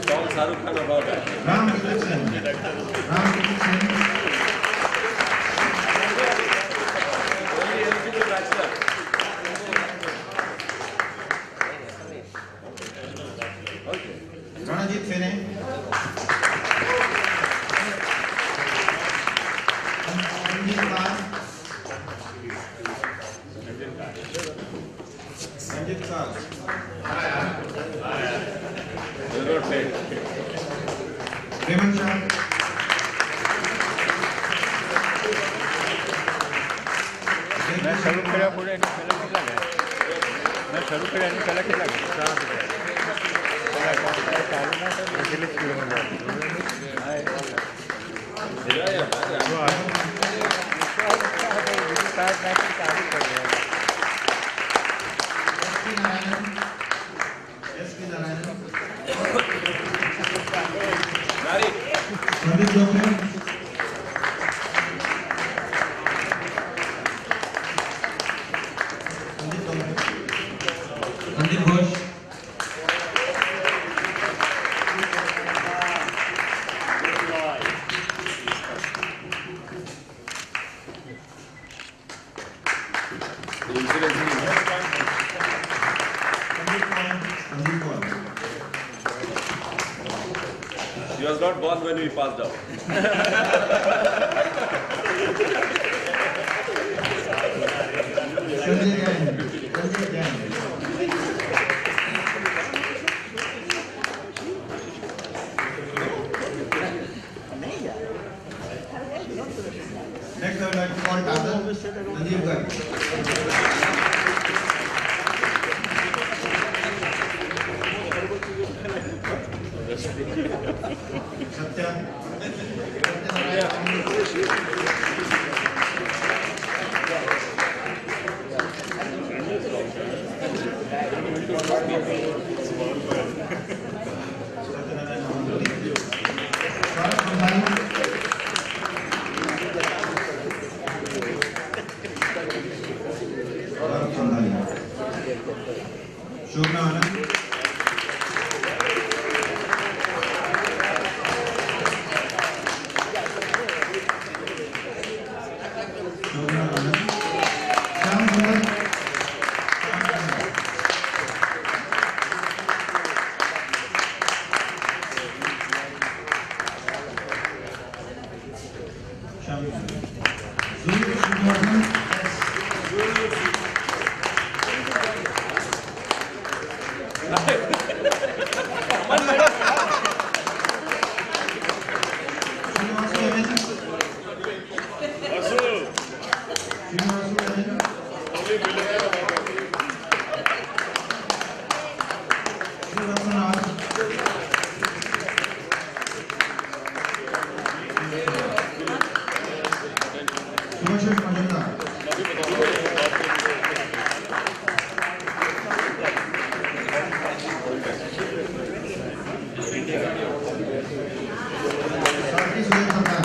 Song Shahrukh Khan about it. Ram Addressn. Only eligible bachelor. Okay. Ranajit Sene. Ranjit Kar. Will not fail. Raymond Shah. मैं शुरू करा पूरे नहीं पहले कितना गया मैं शुरू करा नहीं पहले कितना गया कहाँ से गया पहला चालू ना तो इसलिए शुरू में गया स्टार्ट मैच चालू कर दिया S.P. Narayanan. Married. Sandeep Joshi. Sandeep Ghosh. The incident Sandeep Kaur. He was not born when we passed out. Sanjay Jain. Next, I would like to call Tata Sanjeev Garg. Satya. Shobna Anand. Shobna Anand. Shyam Sundar. Shyam Sundar. Zul Srinivasan. Srinivasu Evan. Srinivasu Evan. Srinivasan R. Subhashish Majumdar. Sarthi Sudhir Sarkar.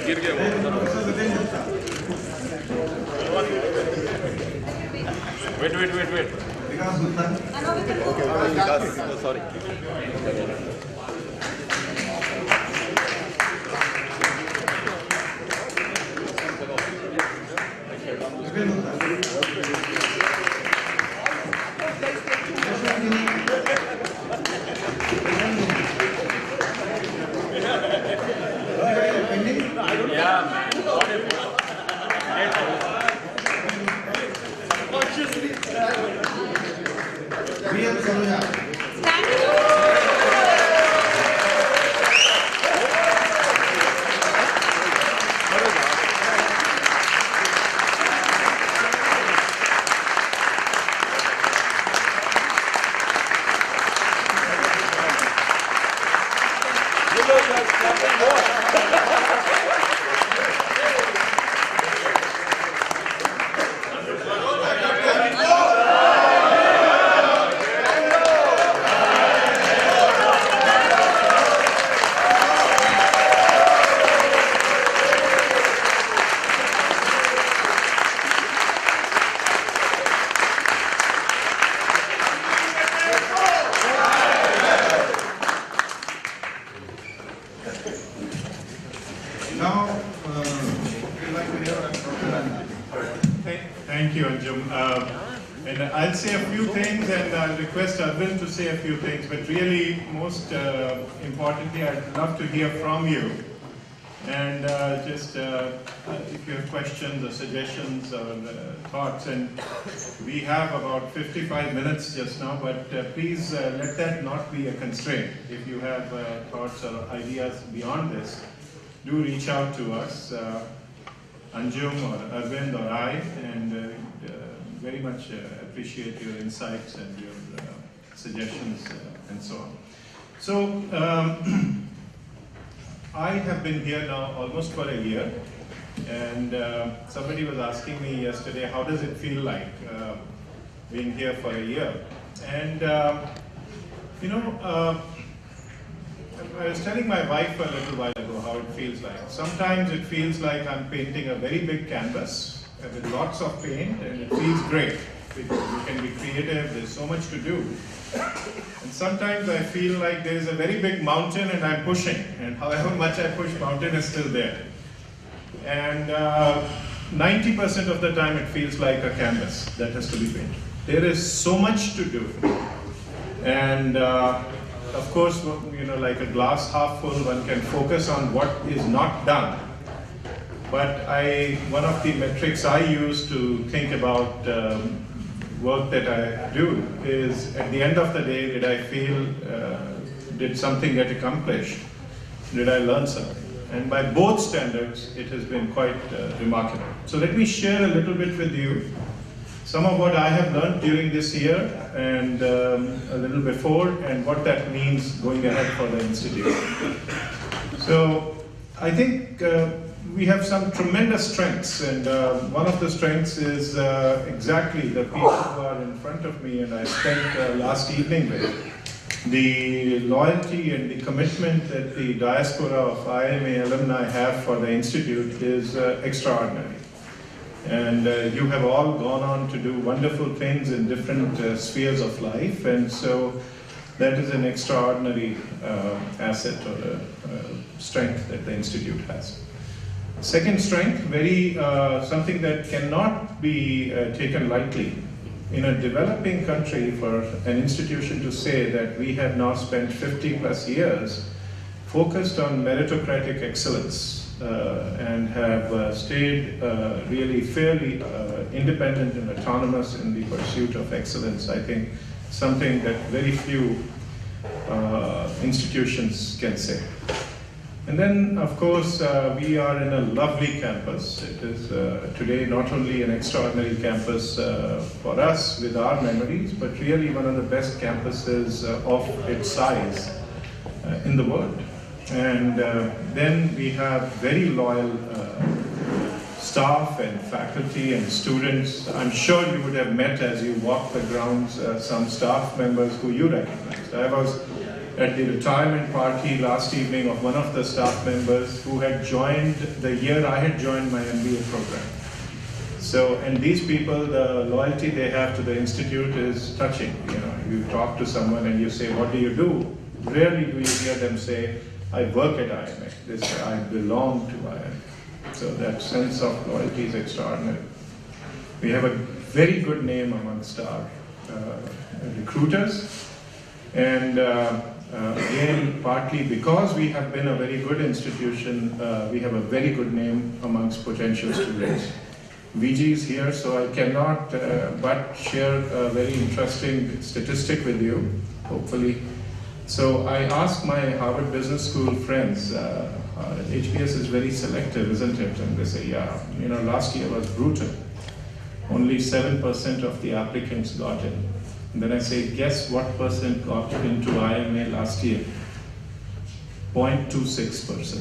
गिर गया wait wait wait wait Vikas Gupta Sorry. Thank you, Anjum. And I'll say a few things, and I'll request Addressn to say a few things, but really, most importantly, I'd love to hear from you. And if you have questions or suggestions or thoughts, and we have about 55 minutes just now, but please let that not be a constraint. If you have thoughts or ideas beyond this, do reach out to us, Anjum or Arvind or I, and very much appreciate your insights and your suggestions and so on. So, I have been here now almost for a year, and somebody was asking me yesterday, how does it feel like being here for a year? And I was telling my wife a little while ago how it feels like. Sometimes it feels like I'm painting a very big canvas with lots of paint, and it feels great because you can be creative, there's so much to do. And sometimes I feel like there's a very big mountain and I'm pushing, and however much I push, mountain is still there. And 90% of the time it feels like a canvas that has to be painted. There is so much to do. And of course, like a glass half full, one can focus on what is not done. But one of the metrics I use to think about work that I do is, at the end of the day, did I feel, did something get accomplished? Did I learn something? And by both standards, it has been quite remarkable. So let me share a little bit with you some of what I have learned during this year and a little before, and what that means going ahead for the Institute. So I think we have some tremendous strengths, and one of the strengths is exactly the people who are in front of me and I spent last evening with. The loyalty and the commitment that the diaspora of IIM-A alumni have for the Institute is extraordinary. And you have all gone on to do wonderful things in different spheres of life, and so that is an extraordinary asset or strength that the Institute has. Second strength, something that cannot be taken lightly. In a developing country, for an institution to say that we have now spent 50 plus years focused on meritocratic excellence and have stayed really fairly independent and autonomous in the pursuit of excellence, I think something that very few institutions can say. And then, of course, we are in a lovely campus. It is today not only an extraordinary campus for us with our memories, but really one of the best campuses of its size in the world. And then we have very loyal staff and faculty and students. I'm sure you would have met as you walked the grounds some staff members who you recognized. I was at the retirement party last evening of one of the staff members who had joined the year I had joined my MBA program. So, and these people, the loyalty they have to the institute is touching. You know, you talk to someone and you say, what do you do? Rarely do you hear them say, I work at IIM-A. They say, I belong to IIM-A. So that sense of loyalty is extraordinary. We have a very good name amongst our recruiters. And again, partly because we have been a very good institution, we have a very good name amongst potential students. VG is here, so I cannot but share a very interesting statistic with you, hopefully. So I asked my Harvard Business School friends, HBS is very selective, isn't it? And they say, yeah, you know, last year was brutal. Only 7% of the applicants got in. And then I say, guess what percent got into IIM-A last year? 0.26%.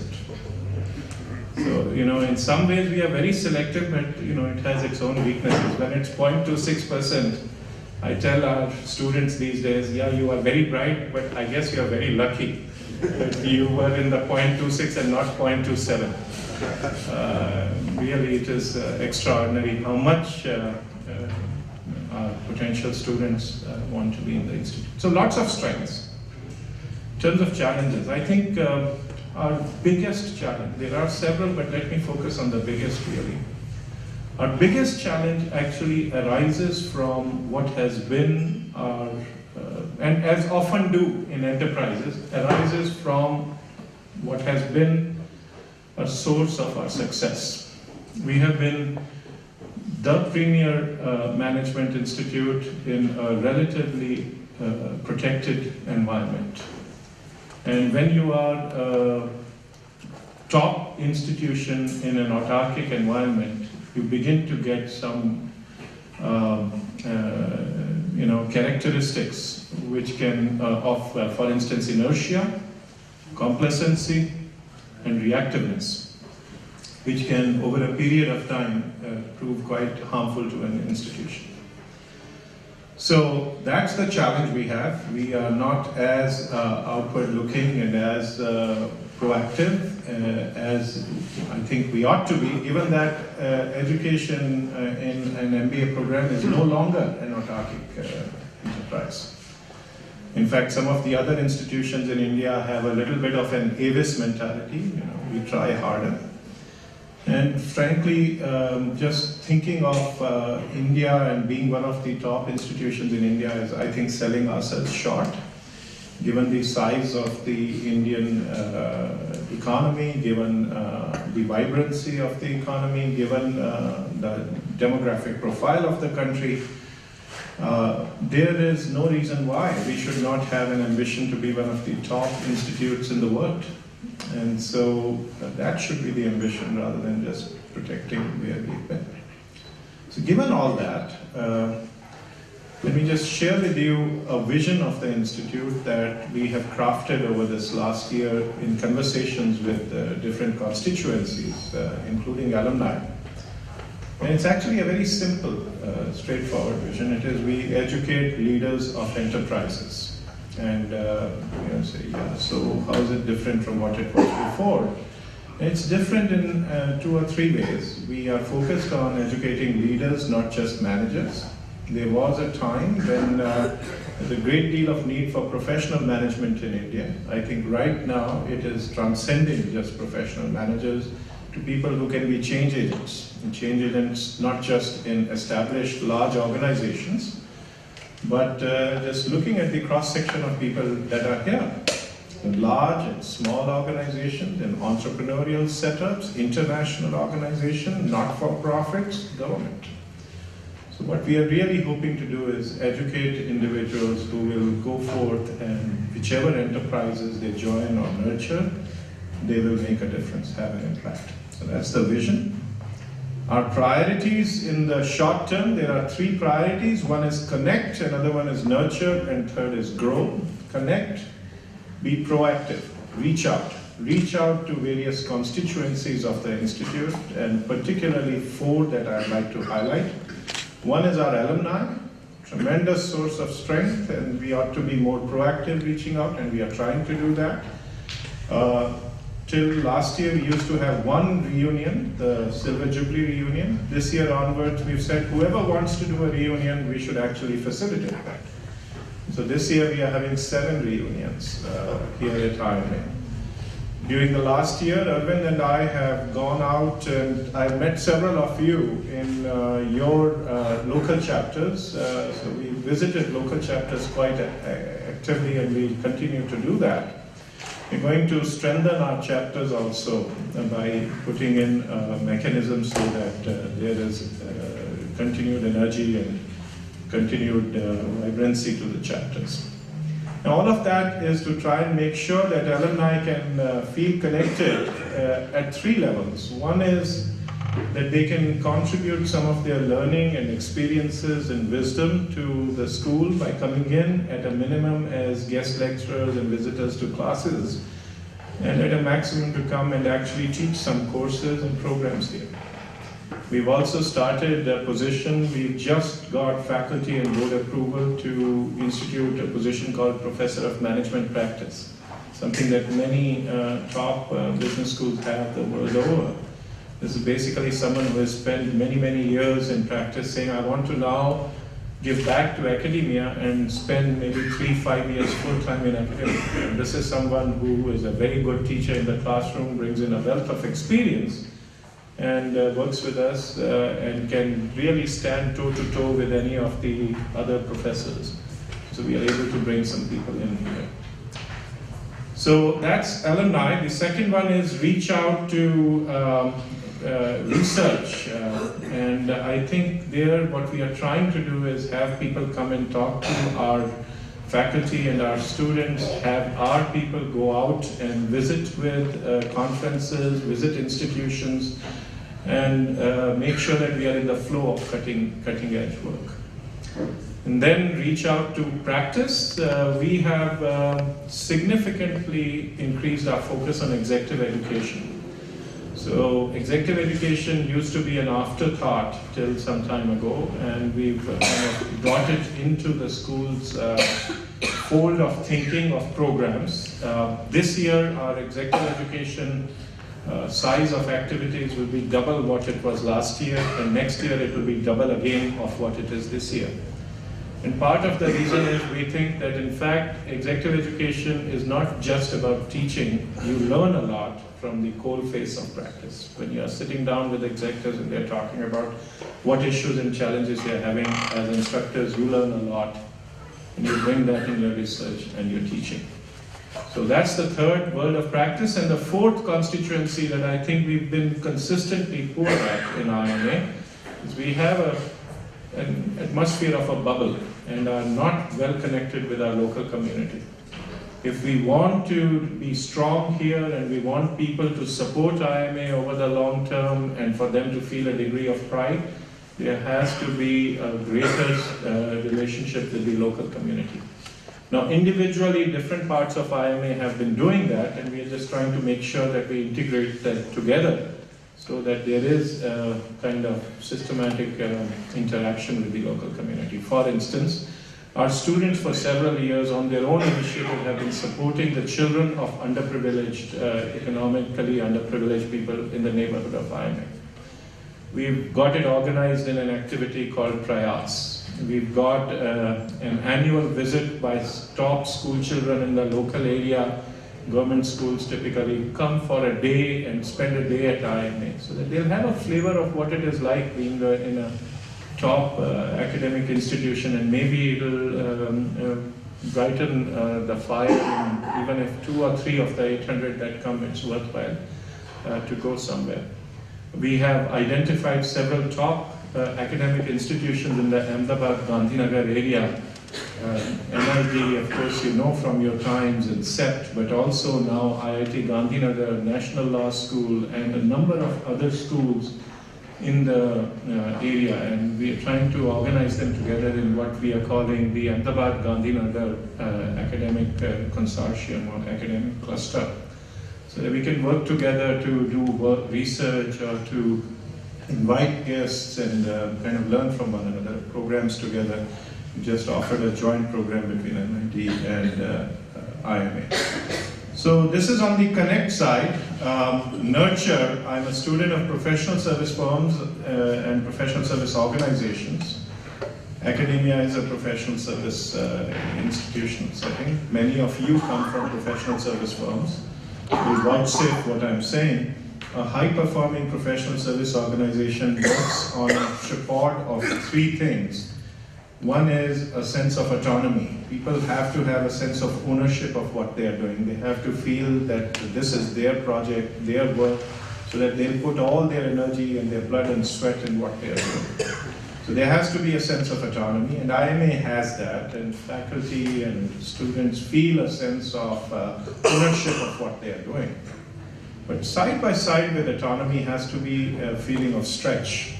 So, you know, in some ways we are very selective, but, you know, it has its own weaknesses. When it's 0.26%, I tell our students these days, yeah, you are very bright, but I guess you are very lucky that you were in the 0.26 and not 0.27. Really, it is extraordinary how much our potential students want to be in the institute. So lots of strengths. In terms of challenges, I think our biggest challenge, there are several, but let me focus on the biggest really. Our biggest challenge actually arises from what has been our, and as often do in enterprises, arises from what has been a source of our success. We have been the premier management institute in a relatively protected environment. And when you are a top institution in an autarkic environment, you begin to get some you know, characteristics which can, for instance, inertia, complacency, and reactiveness, which can, over a period of time, prove quite harmful to an institution. So that's the challenge we have. We are not as outward-looking and as proactive as I think we ought to be, given that education in an MBA program is no longer an autarkic enterprise. In fact, some of the other institutions in India have a little bit of an Avis mentality. You know, we try harder. And frankly, just thinking of India and being one of the top institutions in India is, I think, selling ourselves short, given the size of the Indian economy, given the vibrancy of the economy, given the demographic profile of the country. There is no reason why we should not have an ambition to be one of the top institutes in the world. And so that should be the ambition rather than just protecting where we've been. So given all that, let me just share with you a vision of the institute that we have crafted over this last year in conversations with different constituencies, including alumni. And it's actually a very simple, straightforward vision. It is we educate leaders of enterprises. And you know, say, yeah, so how is it different from what it was before? It's different in 2 or 3 ways. We are focused on educating leaders, not just managers. There was a time when there's a great deal of need for professional management in India. I think right now it is transcending just professional managers to people who can be change agents. And change agents not just in established large organizations, but just looking at the cross-section of people that are here, in large and small organizations, in entrepreneurial setups, international organizations, not-for-profits, government. So what we are really hoping to do is educate individuals who will go forth and whichever enterprises they join or nurture, they will make a difference, have an impact. So that's the vision. Our priorities in the short term, there are 3 priorities. One is connect, another one is nurture, and third is grow. Connect, be proactive, reach out. Reach out to various constituencies of the institute, and particularly 4 that I'd like to highlight. One is our alumni, tremendous source of strength, and we ought to be more proactive reaching out, and we are trying to do that. Till last year, we used to have one reunion, the Silver Jubilee reunion. This year onwards, we've said whoever wants to do a reunion, we should actually facilitate that. So this year, we are having 7 reunions here at IIM-A. During the last year, Arvind and I have gone out and I've met several of you in your local chapters. So we visited local chapters quite actively and we continue to do that. We're going to strengthen our chapters also by putting in mechanisms so that there is continued energy and continued vibrancy to the chapters. Now, all of that is to try and make sure that alumni can feel connected at 3 levels. One is that they can contribute some of their learning and experiences and wisdom to the school by coming in at a minimum as guest lecturers and visitors to classes, and at a maximum to come and actually teach some courses and programs here. We've also started a position, we just got faculty and board approval to institute a position called Professor of Management Practice, something that many top business schools have the world over. This is basically someone who has spent many, many years in practice saying, I want to now give back to academia and spend maybe 3-5 years full-time in academia. And this is someone who is a very good teacher in the classroom, brings in a wealth of experience, and works with us and can really stand toe-to-toe with any of the other professors. So we are able to bring some people in here. So that's alumni. The second one is reach out to research. And I think there what we are trying to do is have people come and talk to our faculty and our students, have our people go out and visit with conferences, visit institutions, and make sure that we are in the flow of cutting edge work. And then reach out to practice. We have significantly increased our focus on executive education. So executive education used to be an afterthought till some time ago, and we've kind of brought it into the school's fold of thinking of programs. This year, our executive education size of activities will be double what it was last year, and next year it will be double again of what it is this year. And part of the reason is we think that in fact executive education is not just about teaching. You learn a lot from the cold face of practice. When you are sitting down with executives and they're talking about what issues and challenges they're having as instructors, you learn a lot, and you bring that in your research and your teaching. So that's the third world of practice. And the fourth constituency that I think we've been consistently poor at in IIM-A is we have an atmosphere of a bubble and are not well connected with our local community. If we want to be strong here and we want people to support IIM-A over the long term and for them to feel a degree of pride, there has to be a greater relationship with the local community. Now, individually, different parts of IIM-A have been doing that, and we are just trying to make sure that we integrate that together so that there is a kind of systematic interaction with the local community. For instance, our students for several years on their own initiative have been supporting the children of underprivileged, economically underprivileged people in the neighborhood of IIM-A. We've got it organized in an activity called Prayas. We've got an annual visit by top school children in the local area. Government schools typically come for a day and spend a day at IIM-A, so that they'll have a flavor of what it is like being in a top academic institution, and maybe it'll brighten the fire, and even if 2 or 3 of the 800 that come, it's worthwhile to go somewhere. We have identified several top academic institutions in the Ahmedabad-Gandhinagar area. NLD, of course, you know from your times, and CEPT, but also now IIT Gandhinagar, National Law School, and a number of other schools in the area. And we are trying to organize them together in what we are calling the Ahmedabad-Gandhinagar Academic Consortium or Academic Cluster, so that we can work together to do work, research, or to invite guests and kind of learn from one another, programs together. We just offered a joint program between NIT and IIM-A. So this is on the connect side. Nurture, I'm a student of professional service firms and professional service organizations. Academia is a professional service institution. So I think many of you come from professional service firms. You vouchsafe what I'm saying. A high-performing professional service organization works on a support of three things. One is a sense of autonomy. People have to have a sense of ownership of what they are doing. They have to feel that this is their project, their work, so that they'll put all their energy and their blood and sweat in what they are doing. So there has to be a sense of autonomy, and IIM-A has that, and faculty and students feel a sense of ownership of what they are doing. But side by side with autonomy has to be a feeling of stretch,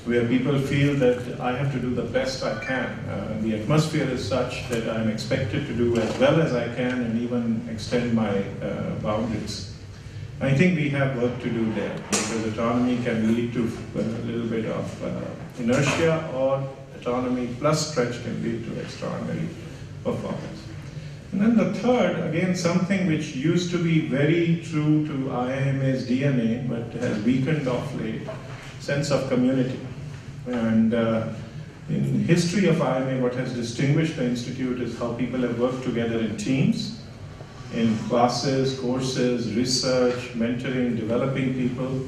where people feel that I have to do the best I can. The atmosphere is such that I'm expected to do as well as I can and even extend my boundaries. I think we have work to do there, because autonomy can lead to a little bit of inertia, or autonomy plus stretch can lead to extraordinary performance. And then the third, again, something which used to be very true to IIM-A's DNA, but has weakened of late, sense of community. And in history of IIM-A, what has distinguished the institute is how people have worked together in teams, in classes, courses, research, mentoring, developing people.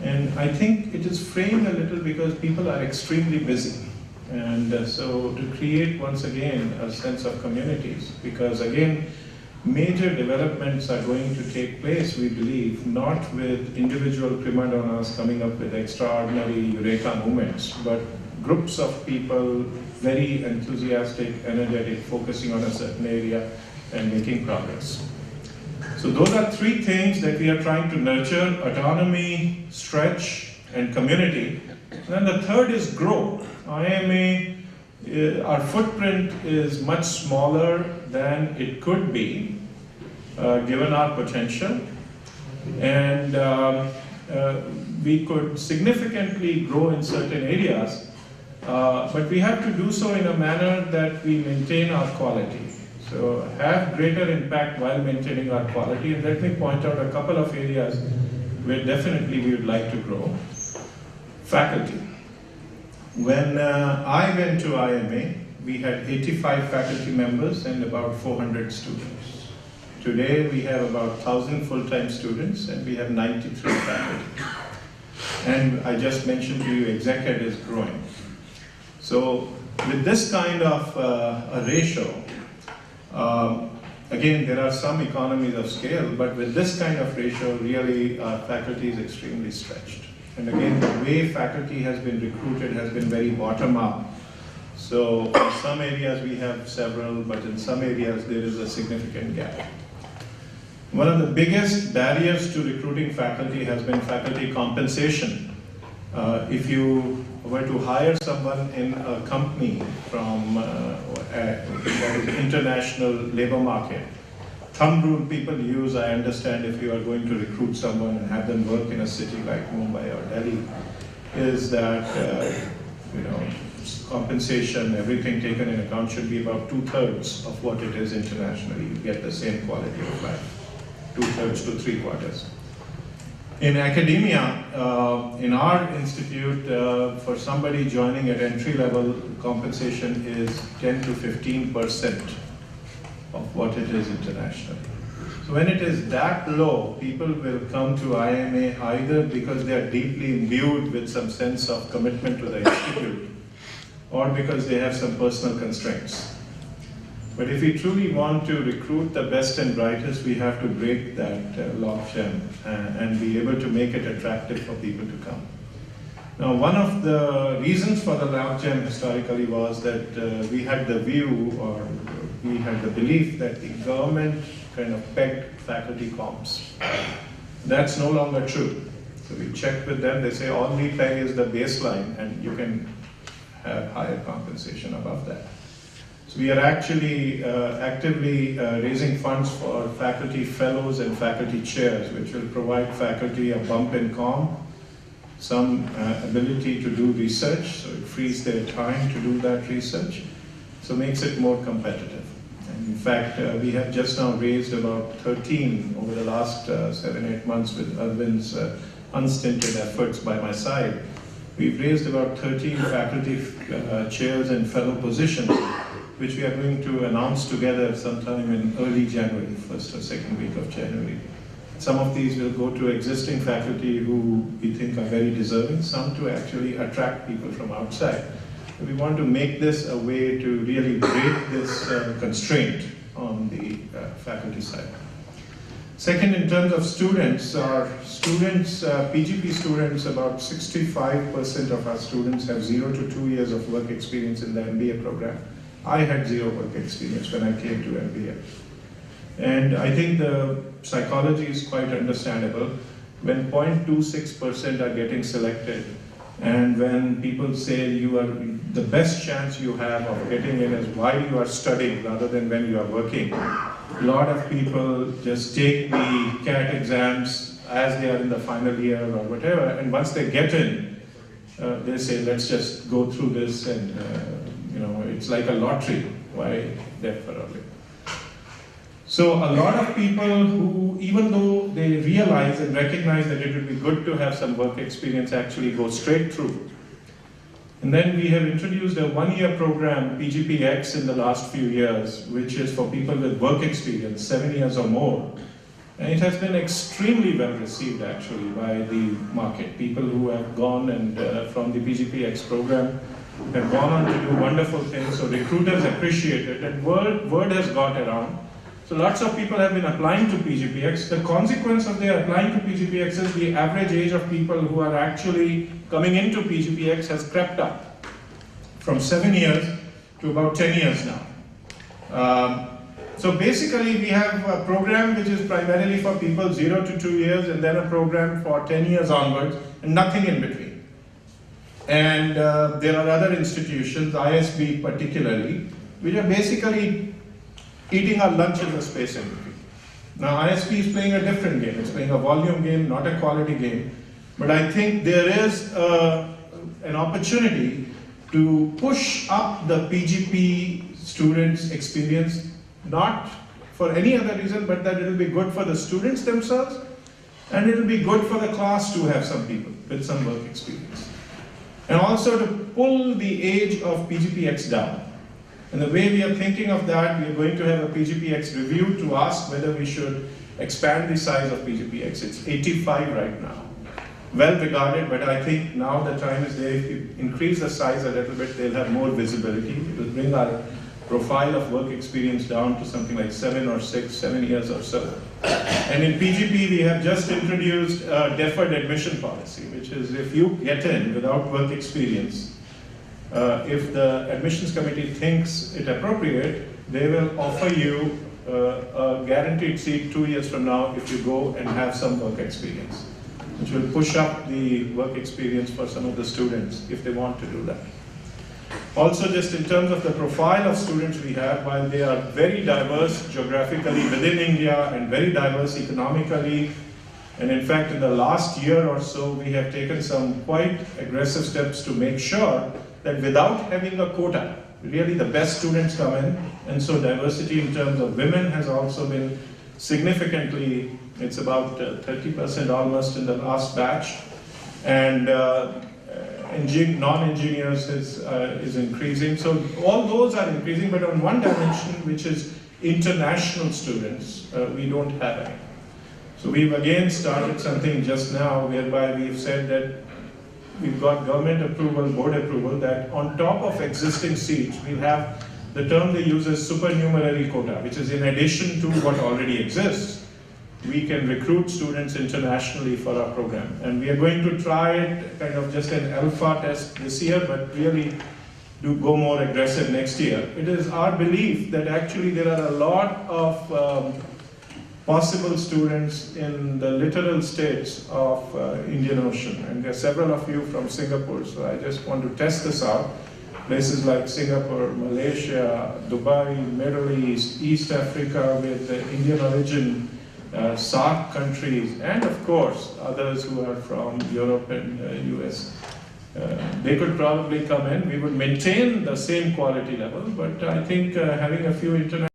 And I think it is framed a little because people are extremely busy. And so to create, once again, a sense of communities, because again, major developments are going to take place, we believe, not with individual prima donnas coming up with extraordinary eureka moments, but groups of people, very enthusiastic, energetic, focusing on a certain area and making progress. So those are three things that we are trying to nurture: autonomy, stretch, and community. And then the third is grow. IIM-A, our footprint is much smaller than it could be, given our potential. And we could significantly grow in certain areas, but we have to do so in a manner that we maintain our quality. So have greater impact while maintaining our quality. And let me point out a couple of areas where definitely we would like to grow. Faculty. When I went to IIM-A, we had 85 faculty members and about 400 students. Today we have about 1,000 full-time students and we have 93 faculty. And I just mentioned to you, exec ed is growing. So with this kind of a ratio, again, there are some economies of scale, but with this kind of ratio, really our faculty is extremely stretched. And again, the way faculty has been recruited has been very bottom-up. So in some areas we have several, but in some areas there is a significant gap. One of the biggest barriers to recruiting faculty has been faculty compensation. If you were to hire someone in a company from that is international labor market, thumb rule people use, I understand, if you are going to recruit someone and have them work in a city like Mumbai or Delhi, is that compensation, everything taken in account, should be about 2/3 of what it is internationally. You get the same quality of life, 2/3 to 3/4. In academia, in our institute, for somebody joining at entry level, compensation is 10 to 15% of what it is internationally. So when it is that low, people will come to IIM-A either because they are deeply imbued with some sense of commitment to the institute, or because they have some personal constraints. But if we truly want to recruit the best and brightest, we have to break that logjam and be able to make it attractive for people to come. Now, one of the reasons for the logjam historically was that we had the view, or we had the belief, that the government kind of pegged faculty comps. That's no longer true. So we checked with them, they say all we peg is the baseline and you can have higher compensation above that. So we are actually actively raising funds for faculty fellows and faculty chairs, which will provide faculty a bump in comp, some ability to do research, so it frees their time to do that research, so makes it more competitive. In fact, we have just now raised about 13 over the last 7-8 months with Arvind's unstinted efforts by my side. We've raised about 13 faculty chairs and fellow positions, which we are going to announce together sometime in early January, first or second week of January. Some of these will go to existing faculty who we think are very deserving, some to actually attract people from outside. We want to make this a way to really break this constraint on the faculty side. Second, in terms of students, our students, PGP students, about 65% of our students have 0 to 2 years of work experience in the MBA program. I had 0 work experience when I came to MBA. And I think the psychology is quite understandable. When 0.26% are getting selected, and when people say you are the best chance you have of getting in is while you are studying rather than when you are working, a lot of people just take the CAT exams as they are in the final year or whatever, and once they get in, they say, let's just go through this, and it's like a lottery. Why debt for early? So a lot of people who, even though they realize and recognize that it would be good to have some work experience, actually go straight through. And then we have introduced a 1-year program, PGPX, in the last few years, which is for people with work experience, 7 years or more. And it has been extremely well received actually by the market. People who have gone and from the PGPX program have gone on to do wonderful things. So recruiters appreciate it, and word has got around. So lots of people have been applying to PGPX. The consequence of their applying to PGPX is the average age of people who are actually coming into PGPX has crept up from 7 years to about 10 years now. So basically we have a program which is primarily for people 0 to 2 years, and then a program for 10 years onwards, and nothing in between. And there are other institutions, ISB particularly, which are basically eating our lunch in the space in between. Now ISP is playing a different game. It's playing a volume game, not a quality game. But I think there is an opportunity to push up the PGP students' experience, not for any other reason, but that it will be good for the students themselves, and it will be good for the class to have some people with some work experience. And also to pull the age of PGPX down. And the way we are thinking of that, we are going to have a PGPX review to ask whether we should expand the size of PGPX. It's 85 right now. Well regarded, but I think now the time is there. If you increase the size a little bit, they'll have more visibility. It will bring our profile of work experience down to something like 7 years or so. And in PGP, we have just introduced a deferred admission policy, which is if you get in without work experience, if the admissions committee thinks it appropriate, they will offer you a guaranteed seat 2 years from now if you go and have some work experience, which will push up the work experience for some of the students if they want to do that. Also, just in terms of the profile of students we have, while they are very diverse geographically within India and very diverse economically, and in fact in the last year or so we have taken some quite aggressive steps to make sure that without having a quota, really the best students come in, and so diversity in terms of women has also been significantly, it's about 30% almost in the last batch, and non-engineers is increasing. So all those are increasing, but on one dimension, which is international students, we don't have any. So we've again started something just now whereby we've said that we've got government approval, board approval, that on top of existing seats, we'll have the term they use as supernumerary quota, which is in addition to what already exists. We can recruit students internationally for our program. And we are going to try it kind of just an alpha test this year, but really do go more aggressive next year. It is our belief that actually there are a lot of possible students in the littoral states of Indian Ocean. And there are several of you from Singapore, so I just want to test this out. Places like Singapore, Malaysia, Dubai, Middle East, East Africa with the Indian origin, SAARC countries, and of course others who are from Europe and US. They could probably come in. We would maintain the same quality level, but I think having a few international